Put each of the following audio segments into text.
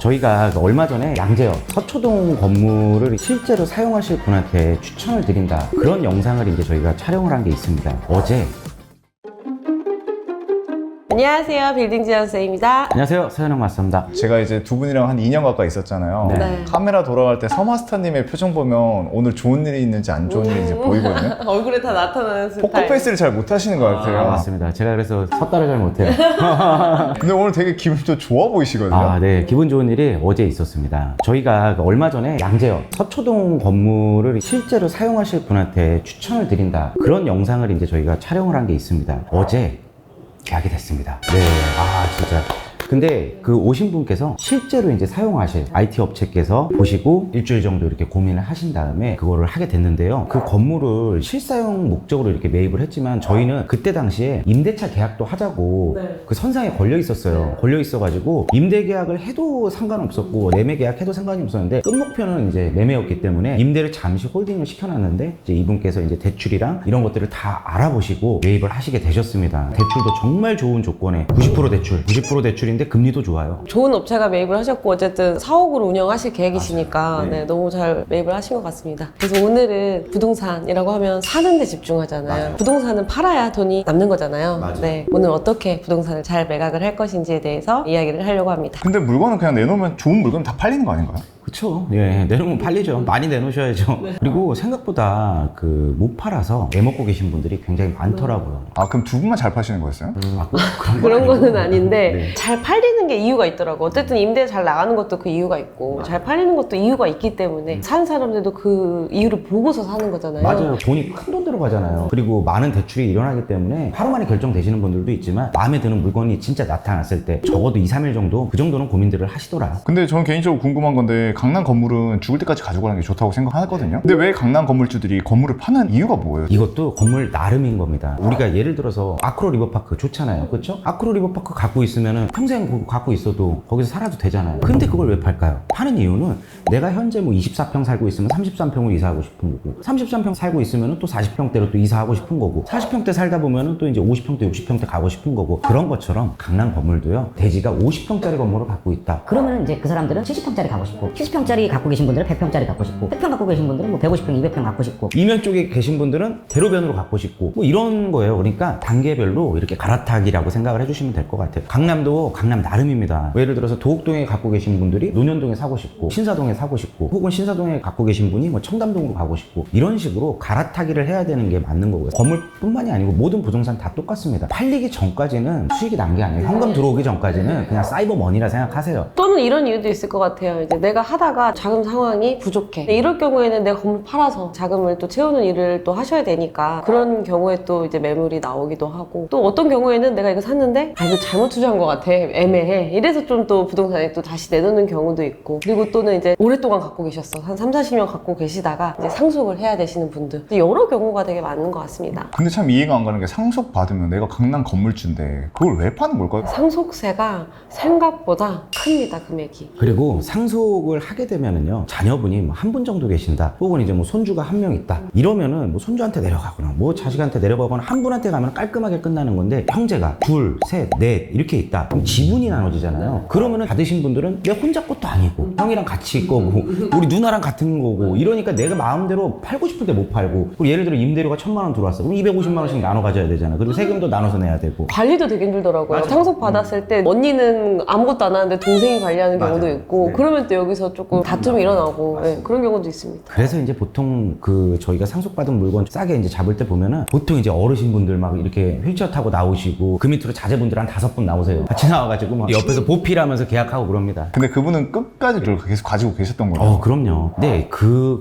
저희가 얼마 전에 양재역 서초동 건물을 실제로 사용하실 분한테 추천을 드린다, 그런 영상을 이제 저희가 촬영을 한 게 있습니다. 어제. 안녕하세요, 빌딩지연쌤입니다. 안녕하세요, 서현영 맞습니다. 제가 이제 두 분이랑 한 2년 가까이 있었잖아요. 네. 카메라 돌아갈 때 서마스터님의 표정 보면 오늘 좋은 일이 있는지 안 좋은 일이 있는지 보이거든요. 얼굴에 다 나타나는 스타일. 포커페이스를 잘 못 하시는 것 같아요. 맞습니다. 제가 그래서 섰다를 잘 못해요. 근데 오늘 되게 기분이 좀 좋아 보이시거든요. 네. 기분 좋은 일이 어제 있었습니다. 저희가 얼마 전에 양재역 서초동 건물을 실제로 사용하실 분한테 추천을 드린다, 그런 영상을 이제 저희가 촬영을 한 게 있습니다. 어제 계약이 됐습니다. 네. 진짜. 근데 그 오신 분께서 실제로 이제 사용하실 IT 업체께서 보시고 일주일 정도 이렇게 고민을 하신 다음에 그거를 하게 됐는데요. 그 건물을 실사용 목적으로 이렇게 매입을 했지만 저희는 그때 당시에 임대차 계약도 하자고 그 선상에 걸려 있었어요. 걸려 있어가지고 임대 계약을 해도 상관없었고 매매 계약해도 상관이 없었는데 끝 목표는 이제 매매였기 때문에 임대를 잠시 홀딩을 시켜놨는데 이제 이분께서 이제 대출이랑 이런 것들을 다 알아보시고 매입을 하시게 되셨습니다. 대출도 정말 좋은 조건에 90% 대출, 90% 대출인데 금리도 좋아요. 좋은 업체가 매입을 하셨고 어쨌든 사옥으로 운영하실 계획이시니까 네. 네, 너무 잘 매입을 하신 것 같습니다. 그래서 오늘은 부동산이라고 하면 사는 데 집중하잖아요. 맞아요. 부동산은 팔아야 돈이 남는 거잖아요. 맞아요. 네, 오늘 어떻게 부동산을 잘 매각을 할 것인지에 대해서 이야기를 하려고 합니다. 근데 물건은 그냥 내놓으면 좋은 물건 다 팔리는 거 아닌가요? 그쵸. 예, 내놓으면 팔리죠. 많이 내놓으셔야죠. 그리고 생각보다 못 팔아서 애먹고 계신 분들이 굉장히 많더라고요. 그럼 두 분만 잘 파시는 거였어요? 그런 거는 아닌데 네. 잘 팔리는 게 이유가 있더라고. 어쨌든 임대 잘 나가는 것도 그 이유가 있고 잘 팔리는 것도 이유가 있기 때문에 사는 사람들도 그 이유를 보고서 사는 거잖아요. 맞아요. 돈이 큰 돈 들어가잖아요. 그리고 많은 대출이 일어나기 때문에 하루 만에 결정되시는 분들도 있지만 마음에 드는 물건이 진짜 나타났을 때 적어도 2, 3일 정도 그 정도는 고민들을 하시더라. 근데 저는 개인적으로 궁금한 건데 강남 건물은 죽을 때까지 가지고 가는 게 좋다고 생각하거든요. 근데 왜 강남 건물주들이 건물을 파는 이유가 뭐예요? 이것도 건물 나름인 겁니다. 우리가 예를 들어서 아크로 리버파크 좋잖아요. 그렇죠? 아크로 리버파크 갖고 있으면 평생 그거 갖고 있어도 거기서 살아도 되잖아요. 근데 그걸 왜 팔까요? 파는 이유는 내가 현재 24평 살고 있으면 33평으로 이사하고 싶은 거고, 33평 살고 있으면 또 40평대로 또 이사하고 싶은 거고, 40평대 살다 보면 또 이제 50평대, 60평대 가고 싶은 거고, 그런 것처럼 강남 건물도요, 대지가 50평짜리 건물을 갖고 있다. 그러면 이제 그 사람들은 70평짜리 갖고 싶고 70평짜리 갖고 계신 분들은 100평짜리 갖고 싶고 100평 갖고 계신 분들은 뭐 150평, 200평 갖고 싶고 이면 쪽에 계신 분들은 대로변으로 갖고 싶고 이런 거예요. 그러니까 단계별로 이렇게 갈아타기라고 생각을 해주시면 될 것 같아요. 강남도 강남 나름입니다. 예를 들어서 도곡동에 갖고 계신 분들이 논현동에 사고 싶고 신사동에 사고 싶고 혹은 신사동에 갖고 계신 분이 청담동으로 가고 싶고 이런 식으로 갈아타기를 해야 되는 게 맞는 거고요. 건물뿐만이 아니고 모든 부동산 다 똑같습니다. 팔리기 전까지는 수익이 난 게 아니에요. 현금 들어오기 전까지는 그냥 사이버 머니라 생각하세요. 또는 이런 이유도 있을 것 같아요. 이제 내가 하다가 자금 상황이 부족해. 이럴 경우에는 내가 건물 팔아서 자금을 또 채우는 일을 또 하셔야 되니까 그런 경우에 또 이제 매물이 나오기도 하고, 또 어떤 경우에는 내가 이거 샀는데 이거 잘못 투자한 것 같아. 애매해. 이래서 좀 또 부동산에 또 다시 내놓는 경우도 있고, 그리고 또는 이제 오랫동안 갖고 계셨어. 한 3, 40년 갖고 계시다가 이제 상속을 해야 되시는 분들. 여러 경우가 되게 많은 것 같습니다. 근데 참 이해가 안 가는 게 상속 받으면 내가 강남 건물주인데 그걸 왜 파는 걸까요? 상속세가 생각보다 큽니다, 금액이. 그리고 상속을 하게 되면은요, 자녀분이 한 분 정도 계신다, 혹은 이제 손주가 한 명 있다, 이러면은 손주한테 내려가거나 자식한테 내려가거나 한 분한테 가면 깔끔하게 끝나는 건데, 형제가 둘, 셋, 넷 이렇게 있다, 그럼 지분이 나눠지잖아요. 그러면은 받으신 분들은 내 혼자 것도 아니고 형이랑 같이 있 거고 우리 누나랑 같은 거고, 이러니까 내가 마음대로 팔고 싶을 때 못 팔고, 그리고 예를 들어 임대료가 1,000만 원 들어왔어. 그럼 250만 원씩 나눠 가져야 되잖아. 그리고 세금도 나눠서 내야 되고. 관리도 되게 힘들더라고요. 맞아요. 상속 받았을 때 언니는 아무것도 안 하는데 동생이 관리하는 경우도 맞아요. 있고, 네. 그러면 또 여기서 조금 다툼이 일어나고, 네, 그런 경우도 있습니다. 그래서 이제 보통 저희가 상속받은 물건 싸게 이제 잡을 때 보면은 보통 이제 어르신분들 막 이렇게 휠체어 타고 나오시고, 그 밑으로 자제분들 한 5분 나오세요. 같이 나와가지고 막 옆에서 보필하면서 계약하고 그럽니다. 근데 그분은 끝까지 그걸 계속 가지고 계셨던 거예요. 그럼요. 네,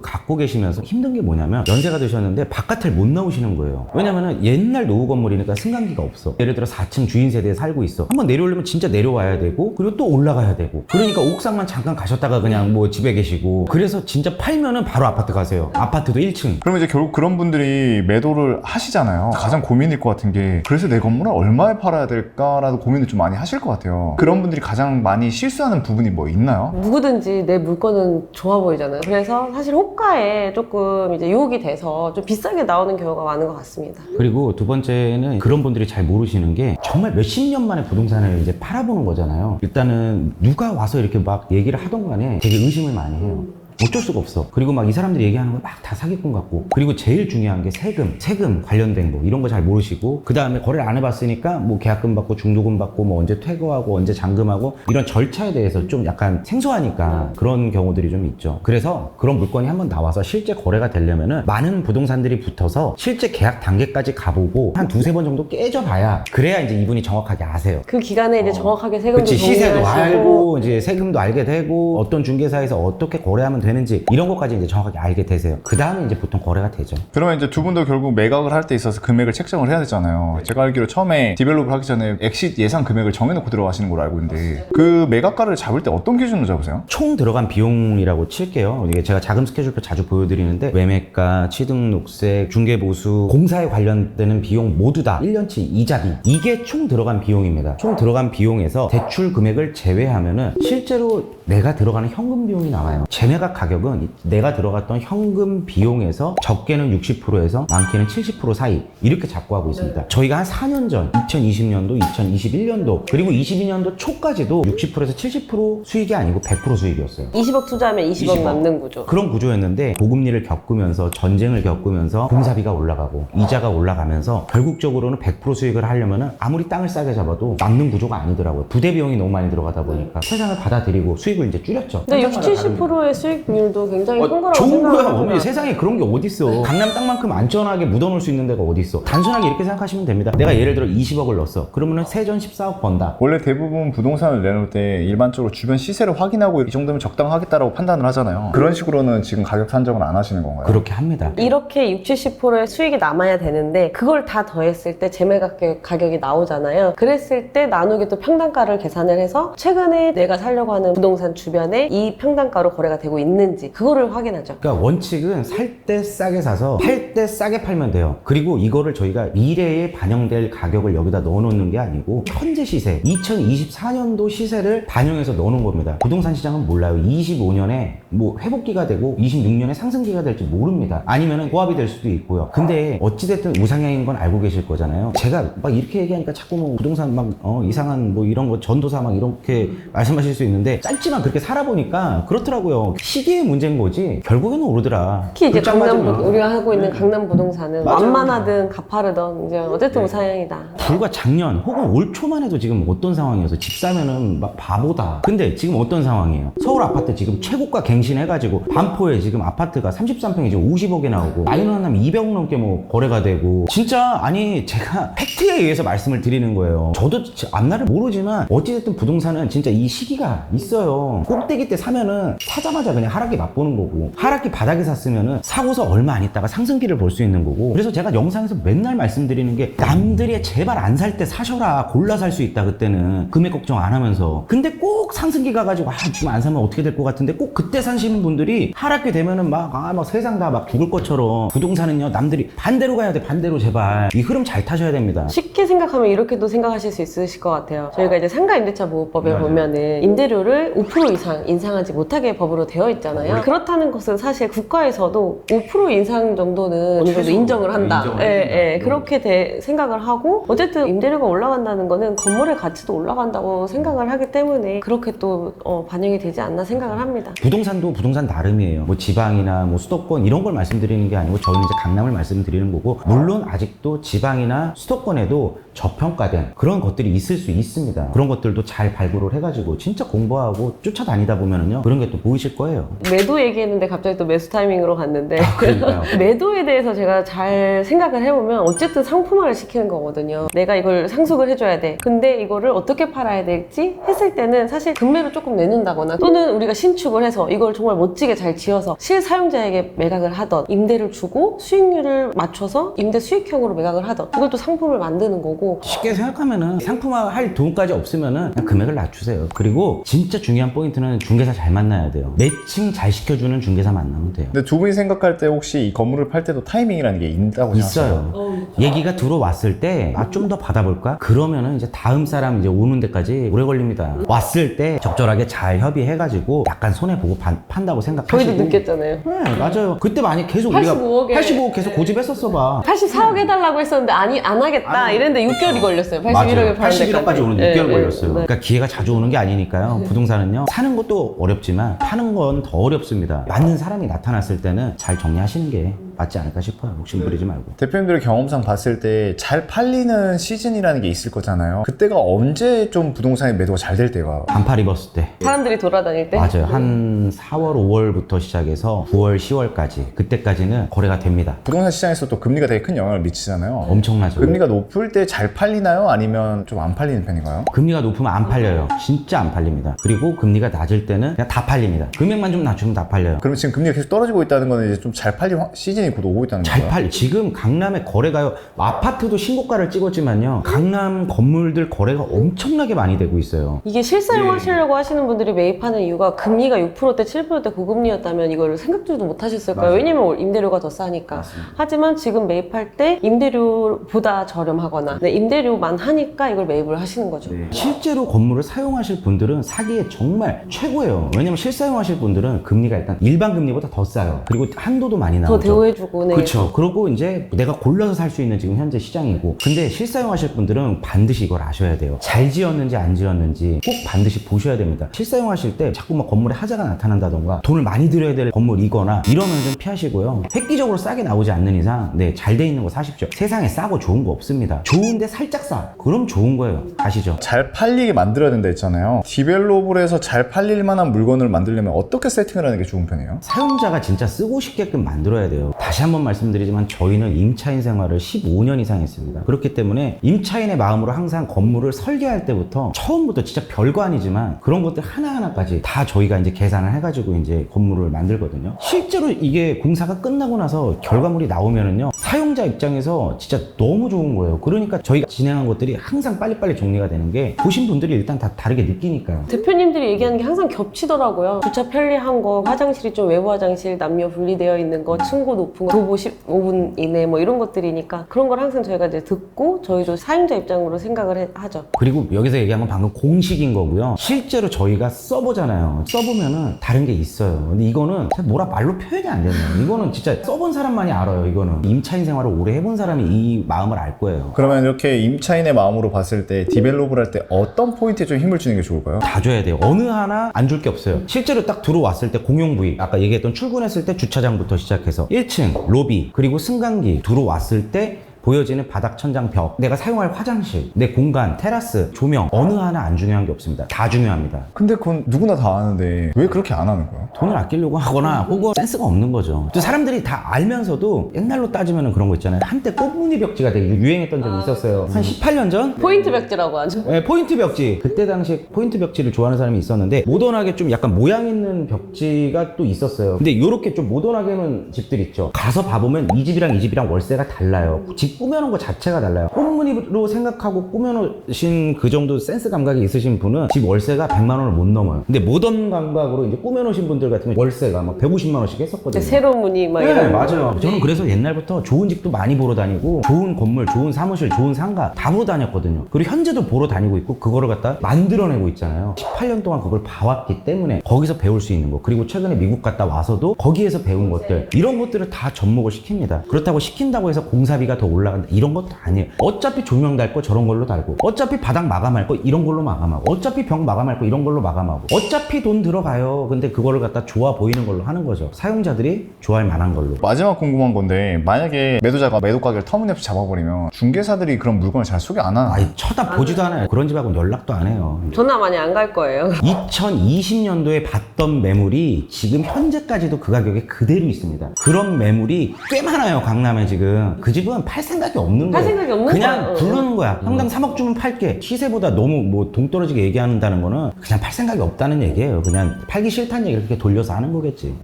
갖고 계시면서 힘든 게 뭐냐면 연세가 드셨는데 바깥을 못 나오시는 거예요. 왜냐면은 옛날 노후 건물이니까 승강기가 없어. 예를 들어 4층 주인 세대에 살고 있어. 한번 내려오려면 진짜 내려와야 되고, 그리고 또 올라가야 되고, 그러니까 옥상만 잠깐 가셨다가 그냥 그냥 뭐 집에 계시고 그래서 진짜 팔면은 바로 아파트 가세요. 아파트도 1층. 그러면 이제 결국 그런 분들이 매도를 하시잖아요. 가장 고민일 것 같은 게 그래서 내 건물을 얼마에 팔아야 될까라는 고민을 좀 많이 하실 것 같아요. 그런 분들이 가장 많이 실수하는 부분이 뭐 있나요? 누구든지 내 물건은 좋아 보이잖아요. 그래서 사실 호가에 조금 이제 유혹이 돼서 좀 비싸게 나오는 경우가 많은 것 같습니다. 그리고 두 번째는 그런 분들이 잘 모르시는 게 정말 몇십 년 만에 부동산을 이제 팔아보는 거잖아요. 일단은 누가 와서 이렇게 막 얘기를 하던 간에 되게 의심을 많이 해요. 어쩔 수가 없어. 그리고 막 이 사람들이 얘기하는 거 막 다 사기꾼 같고. 그리고 제일 중요한 게 세금 관련된 거 이런 거 잘 모르시고 그 다음에 거래를 안 해봤으니까 뭐 계약금 받고 중도금 받고 뭐 언제 퇴거하고 언제 잔금하고 이런 절차에 대해서 좀 약간 생소하니까 그런 경우들이 좀 있죠. 그래서 그런 물건이 한번 나와서 실제 거래가 되려면은 많은 부동산들이 붙어서 실제 계약 단계까지 가보고 한 두세 번 정도 깨져봐야 그래야 이제 이분이 정확하게 아세요. 그 기간에 이제 정확하게 세금도 그치, 시세도 정리하시고 알고 이제 세금도 알게 되고 어떤 중개사에서 어떻게 거래하면 되는지 이런 것까지 이제 정확하게 알게 되세요. 그 다음에 이제 보통 거래가 되죠. 그러면 이제 두 분도 결국 매각을 할 때 있어서 금액을 책정을 해야 되잖아요. 제가 알기로 처음에 디벨롭을 하기 전에 엑싯 예상 금액을 정해놓고 들어가시는 걸로 알고 있는데 그 매각가를 잡을 때 어떤 기준으로 잡으세요? 총 들어간 비용이라고 칠게요. 이게 제가 자금 스케줄표 자주 보여드리는데 매매가, 취등록세, 중개보수, 공사에 관련되는 비용 모두 다 1년치 이자비 이게 총 들어간 비용입니다. 총 들어간 비용에서 대출 금액을 제외하면은 실제로 내가 들어가는 현금 비용이 나와요. 재매각 가격은 내가 들어갔던 현금 비용에서 적게는 60%에서 많게는 70% 사이 이렇게 잡고 하고 있습니다. 저희가 한 4년 전 2020년도, 2021년도 그리고 22년도 초까지도 60%에서 70% 수익이 아니고 100% 수익이었어요. 20억 투자하면 20억 20억. 남는 구조. 그런 구조였는데 고금리를 겪으면서 전쟁을 겪으면서 공사비가 올라가고 이자가 올라가면서 결국적으로는 100% 수익을 하려면 아무리 땅을 싸게 잡아도 막는 구조가 아니더라고요. 부대 비용이 너무 많이 들어가다 보니까 세상을 받아들이고 수익을 이제 줄였죠. 근데 60, 70%의 수익률도 굉장히 큰 거라고 좋은 거야. 어머니 생각합니다. 세상에 그런 게 어딨어. 강남 땅만큼 안전하게 묻어놓을 수 있는 데가 어딨어. 단순하게 이렇게 생각하시면 됩니다. 내가 예를 들어 20억을 넣었어. 그러면은 세전 14억 번다. 원래 대부분 부동산을 내놓을 때 일반적으로 주변 시세를 확인하고 이 정도면 적당하겠다라고 판단을 하잖아요. 그런 식으로는 지금 가격 산정을 안 하시는 건가요? 그렇게 합니다. 이렇게 60, 70%의 수익이 남아야 되는데 그걸 다 더했을 때 재매각 가격이 나오잖아요. 그랬을 때 나누기 또 평당가를 계산을 해서 최근에 내가 살려고 하는 부동산 주변에 이 평당가로 거래가 되고 있는지 그거를 확인하죠. 그러니까 원칙은 살 때 싸게 사서 팔 때 싸게 팔면 돼요. 그리고 이거를 저희가 미래에 반영될 가격을 여기다 넣어놓는 게 아니고 현재 시세 2024년도 시세를 반영해서 넣어놓은 겁니다. 부동산 시장은 몰라요. 25년에 뭐 회복기가 되고 26년에 상승기가 될지 모릅니다. 아니면은 고압이 될 수도 있고요. 근데 어찌됐든 우상향인 건 알고 계실 거잖아요. 제가 막 이렇게 얘기하니까 자꾸 뭐 부동산 막 이상한 뭐 이런 거 전도사 막 이렇게 말씀하실 수 있는데 짧지만 그렇게 살아보니까 그렇더라고요. 시기의 문제인 거지 결국에는 오르더라. 특히 이제 불장 강남 맞으면. 우리가 하고 있는 강남 부동산은 맞아요. 완만하든 가파르든 이제 어쨌든 우상향이다. 불과 작년 혹은 올 초만 해도 지금 어떤 상황이어서 집 사면은 막 바보다. 근데 지금 어떤 상황이에요? 서울 아파트 지금 최고가 갱신해가지고 반포에 지금 아파트가 33평이 지금 50억에 나오고 라인을 하면 200억 넘게 뭐 거래가 되고 진짜 아니 제가 팩트에 의해서 말씀을 드리는 거예요. 저도 앞날을 모르지만 어찌됐든 부동산은 진짜 이 시기가 있어요. 꼭대기 때 사면은 사자마자 그냥 하락기 맛보는 거고 하락기 바닥에 샀으면은 사고서 얼마 안 있다가 상승기를 볼 수 있는 거고 그래서 제가 영상에서 맨날 말씀드리는 게 남들이 제발 안 살 때 사셔라. 골라 살 수 있다. 그때는 금액 걱정 안 하면서. 근데 꼭 상승기 가가지고 지금 안 사면 어떻게 될 것 같은데 꼭 그때 사시는 분들이 하락기 되면은 막 세상 다 막 죽을 것처럼 부동산은요 남들이 반대로 가야 돼. 반대로 제발 이 흐름 잘 타셔야 됩니다. 쉽게 생각하면 이렇게도 생각하실 수 있으실 것 같아요. 저희가 이제 상가임대차 보호법에 맞아요. 보면은 임대료를 5% 이상 인상하지 못하게 법으로 되어 있잖아요. 그렇다는 것은 사실 국가에서도 5% 인상 정도는 어느 정도 인정을 한다. 인정을 예, 해준다. 그렇게 생각을 하고 어쨌든 임대료가 올라간다는 거는 건물의 가치도 올라간다고 생각을 하기 때문에 그렇게 또 반영이 되지 않나 생각을 합니다. 부동산도 부동산 나름이에요. 뭐 지방이나 뭐 수도권 이런 걸 말씀드리는 게 아니고 저희는 이제 강남을 말씀드리는 거고 물론 아직도 지방이나 수도권에도 저평가된 그런 것들이 있을 수 있습니다. 그런 것들도 잘 발굴을 해가지고 진짜 공부하고 쫓아다니다 보면은요 그런 게 또 보이실 거예요. 매도 얘기했는데 갑자기 또 매수 타이밍으로 갔는데 그러니까요. 매도에 대해서 제가 잘 생각을 해보면 어쨌든 상품화를 시키는 거거든요. 내가 이걸 상속을 해줘야 돼. 근데 이거를 어떻게 팔아야 될지 했을 때는 사실 금매로 조금 내는다거나 또는 우리가 신축을 해서 이걸 정말 멋지게 잘 지어서 실사용자에게 매각을 하던 임대를 주고 수익률을 맞춰서 임대 수익형으로 매각을 하던 이것도 상품을 만드는 거고 쉽게 생각하면은 상품화 할 돈까지 없으면은 그냥 금액을 낮추세요. 그리고 진짜 중요한 중요한 포인트는 중개사 잘 만나야 돼요. 매칭 잘 시켜주는 중개사 만나면 돼요. 근데 두 분이 생각할 때 혹시 이 건물을 팔 때도 타이밍이라는 게 있다고 생각하세요? 있어요. 얘기가 들어왔을 때 좀 더 받아볼까? 그러면은 이제 다음 사람 이제 오는 데까지 오래 걸립니다. 왔을 때 적절하게 잘 협의해가지고 약간 손해 보고 판다고 생각하시고. 저희도 느꼈잖아요. 네, 맞아요. 그때 만약 계속 우리가 85억 에 85억 계속 고집했었어 봐. 84억 해달라고 했었는데 안 하겠다 이랬는데 6개월이 걸렸어요. 81억에 파는 81억까지 오는 6개월 네, 걸렸어요. 네. 그러니까 기회가 자주 오는 게 아니니까요. 부동산은요. 사는 것도 어렵지만 파는 건 더 어렵습니다. 맞는 사람이 나타났을 때는 잘 정리하시는 게 맞지 않을까 싶어요. 욕심 부리지 말고. 대표님들의 경험상 봤을 때 잘 팔리는 시즌이라는 게 있을 거잖아요. 그때가 언제 좀 부동산의 매도가 잘 될 때가? 반팔 입었을 때. 사람들이 돌아다닐 때 맞아요. 한 4월, 5월부터 시작해서 9월, 10월까지. 그때까지는 거래가 됩니다. 부동산 시장에서 또 금리가 되게 큰 영향을 미치잖아요. 엄청나죠. 금리가 높을 때 잘 팔리나요? 아니면 좀 안 팔리는 편인가요? 금리가 높으면 안 팔려요. 진짜 안 팔립니다. 그리고 금리가 낮을 때는 그냥 다 팔립니다. 금액만 좀 낮추면 다 팔려요. 그럼 지금 금리가 계속 떨어지고 있다는 거는 이제 좀 잘 팔릴 시즌이 곧 오고 있다는 잘 거예요? 팔려. 지금 강남의 거래가요. 아파트도 신고가를 찍었지만요. 강남 건물들 거래가 엄청나게 많이 되고 있어요. 이게 실사용하시려고 하시는 분들이 매입하는 이유가 금리가 6%대 7%대 고금리였다면 이걸 생각도 못 하셨을 거예요. 맞아요. 왜냐면 임대료가 더 싸니까. 맞습니다. 하지만 지금 매입할 때 임대료보다 저렴하거나 임대료만 하니까 이걸 매입을 하시는 거죠. 실제로 건물을 사용하실 분들은 사기에 정말 최고예요. 왜냐면 실사용하실 분들은 금리가 일단 일반 금리보다 더 싸요. 그리고 한도도 많이 더 나오죠. 대우해주고. 네. 그렇죠. 그리고 이제 내가 골라서 살 수 있는 지금 현재 시장이고, 근데 실사용하실 분들은 반드시 이걸 아셔야 돼요. 잘 지었는지 안 지었는지 꼭 반드시 보셔야 됩니다. 실사용하실 때 자꾸 막 건물에 하자가 나타난다던가 돈을 많이 들여야 될 건물이거나 이러면 좀 피하시고요. 획기적으로 싸게 나오지 않는 이상 잘 돼 있는 거 사십시오. 세상에 싸고 좋은 거 없습니다. 좋은데 살짝 싸. 그럼 좋은 거예요. 아시죠? 잘 팔리게 만들어야 된다 했잖아요. 디벨롭을 해서 잘 팔릴 만한 물건을 만들려면 어떻게 세팅을 하는 게 좋은 편이에요? 사용자가 진짜 쓰고 싶게끔 만들어야 돼요. 다시 한번 말씀드리지만 저희는 임차인 생활을 15년 이상 했습니다. 그렇기 때문에 임차인의 마음으로 항상 건물을 설계할 때부터 처음부터 진짜 별거 아니지만 그런 것들 하나하나까지 다 저희가 이제 계산을 해가지고 이제 건물을 만들거든요. 실제로 이게 공사가 끝나고 나서 결과물이 나오면은요, 사용자 입장에서 진짜 너무 좋은 거예요. 그러니까 저희가 진행한 것들이 항상 빨리빨리 정리가 되는 게 보신 분들이 일단 다 다르게 느끼니까요. 대표님들이 얘기하는 게 항상 겹치더라고요. 주차 편리한 거, 화장실이 좀 외부 화장실 남녀 분리되어 있는 거, 층고 높은 거, 도보 15분 이내 뭐 이런 것들이니까 그런 걸 항상 저희가 이제 듣고 저희도 사용자 입장으로 생각을 하죠. 그리고 여기서 얘기한 건 방금 공식인 거고요. 실제로 저희가 써보잖아요. 써보면은 다른 게 있어요. 근데 이거는 잘 뭐라 말로 표현이 안 되네요. 이거는 진짜 써본 사람만이 알아요. 이거는 임차인 생활을 오래 해본 사람이 이 마음을 알 거예요. 그러면 이렇게 임차인의 마음으로 봤을 때 디벨롭을 할 때 어떤 포인트에 좀 힘을 주는 게 좋을까요? 다 줘야 돼요. 어느 하나 안 줄 게 없어요. 실제로 딱 들어왔을 때 공용 부위, 아까 얘기했던 출근했을 때 주차장부터 시작해서 1층 로비 그리고 승강기 들어왔을 때 보여지는 바닥, 천장, 벽, 내가 사용할 화장실, 내 공간, 테라스, 조명 어느 하나 안 중요한 게 없습니다. 다 중요합니다. 근데 그건 누구나 다 아는데 왜 그렇게 안 하는 거예요? 돈을 아끼려고 하거나 혹은 센스가 없는 거죠. 또 사람들이 다 알면서도 옛날로 따지면 그런 거 있잖아요. 한때 꽃무늬 벽지가 되게 유행했던 적이 있었어요. 한 18년 전? 포인트 벽지라고 하죠. 네, 포인트 벽지. 그때 당시 포인트 벽지를 좋아하는 사람이 있었는데 모던하게 좀 약간 모양 있는 벽지가 또 있었어요. 근데 이렇게 좀 모던하게 해놓은 집들 있죠. 가서 봐보면 이 집이랑 이 집이랑 월세가 달라요. 집 꾸며놓은 거 자체가 달라요. 꽃무늬로 생각하고 꾸며놓으신 그 정도 센스 감각이 있으신 분은 집 월세가 100만 원을 못 넘어요. 근데 모던 감각으로 이제 꾸며놓으신 분들 같은 경우 월세가 막 150만 원씩 했었거든요. 새로운 무늬 막 네, 이런 거. 맞아요. 저는 그래서 옛날부터 좋은 집도 많이 보러 다니고 좋은 건물, 좋은 사무실, 좋은 상가 다 보러 다녔거든요. 그리고 현재도 보러 다니고 있고 그거를 갖다 만들어내고 있잖아요. 18년 동안 그걸 봐왔기 때문에 거기서 배울 수 있는 거, 그리고 최근에 미국 갔다 와서도 거기에서 배운 것들, 이런 것들을 다 접목을 시킵니다. 그렇다고 시킨다고 해서 공사비가 더 올라간다 이런 것도 아니에요. 어차피 조명 달 거 저런 걸로 달고, 어차피 바닥 마감할 거 이런 걸로 마감하고, 어차피 벽 마감할 거 이런 걸로 마감하고, 어차피 돈 들어가요. 근데 그거를 갖다 좋아 보이는 걸로 하는 거죠. 사용자들이 좋아할 만한 걸로. 마지막 궁금한 건데 만약에 매도자가 매도 가격을 터무니없이 잡아버리면 중개사들이 그런 물건을 잘 소개 안 하나요? 아니, 쳐다보지도 않아요. 그런 집하고는 연락도 안 해요. 전화 많이 안 갈 거예요. 2020년도에 봤던 매물이 지금 현재까지도 그 가격에 그대로 있습니다. 그런 매물이 꽤 많아요. 강남에 지금. 그 집은 팔 생각이 없는 거예요. 팔 생각이 없는 그냥 거야. 부르는 거야. 평당 3억 주면 팔게. 시세보다 너무 뭐 동떨어지게 얘기한다는 거는 그냥 팔 생각이 없다는 얘기예요. 그냥 팔기 싫다는 얘기를 그렇게 돌려서 하는 거겠지.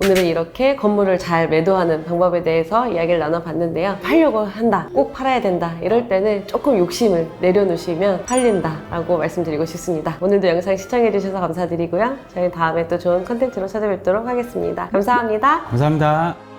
오늘은 이렇게 건물을 잘 매도하는 방법에 대해서 이야기를 나눠봤는데요. 팔려고 한다, 꼭 팔아야 된다 이럴 때는 조금 욕심을 내려놓으시면 팔린다 라고 말씀드리고 싶습니다. 오늘도 영상 시청해주셔서 감사드리고요. 저희 다음에 또 좋은 컨텐츠로 찾아뵙도록 하겠습니다. 감사합니다. 감사합니다.